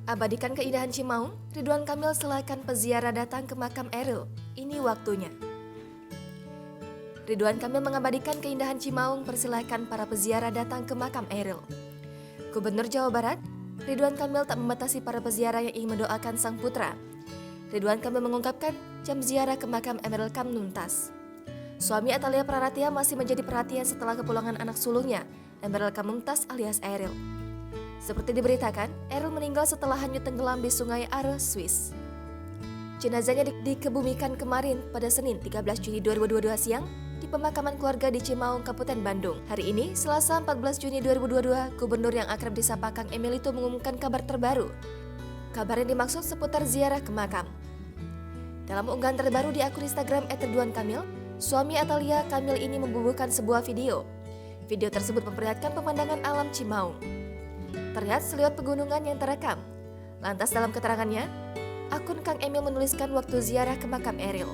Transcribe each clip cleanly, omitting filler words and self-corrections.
Abadikan keindahan Cimaung, Ridwan Kamil silakan peziarah datang ke makam Eril. Ini waktunya. Ridwan Kamil mengabadikan keindahan Cimaung, persilahkan para peziarah datang ke makam Eril. Gubernur Jawa Barat, Ridwan Kamil tak membatasi para peziarah yang ingin mendoakan sang putra. Ridwan Kamil mengungkapkan jam ziarah ke makam Emeril Kan Mumtaz. Suami Atalia Praratia masih menjadi perhatian setelah kepulangan anak sulungnya, Emeril Kan Mumtaz alias Eril. Seperti diberitakan, Eril meninggal setelah hanyut tenggelam di sungai Are, Swiss. Jenazahnya dikebumikan kemarin pada Senin 13 Juni 2022 siang di pemakaman keluarga di Cimaung, Kabupaten Bandung. Hari ini, Selasa 14 Juni 2022, Gubernur yang akrab disapa Kang Emil itu mengumumkan kabar terbaru. Kabar yang dimaksud seputar ziarah ke makam. Dalam unggahan terbaru di akun Instagram @ridwan kamil, suami Atalia Kamil ini membubuhkan sebuah video. Video tersebut memperlihatkan pemandangan alam Cimaung. Terlihat seliwat pegunungan yang terekam. Lantas dalam keterangannya, akun Kang Emil menuliskan waktu ziarah ke makam Eril.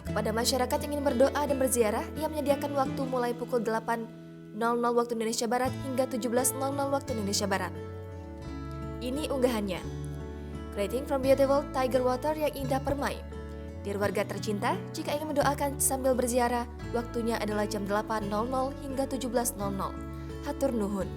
Kepada masyarakat yang ingin berdoa dan berziarah, ia menyediakan waktu mulai pukul 8.00 waktu Indonesia Barat hingga 17.00 waktu Indonesia Barat. Ini unggahannya. Greeting from beautiful Tiger Water yang indah permai. Dear warga tercinta, jika ingin mendoakan sambil berziarah, waktunya adalah jam 8.00 hingga 17.00. Hatur nuhun.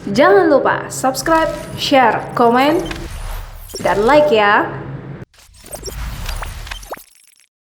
Jangan lupa subscribe, share, komen, dan like ya.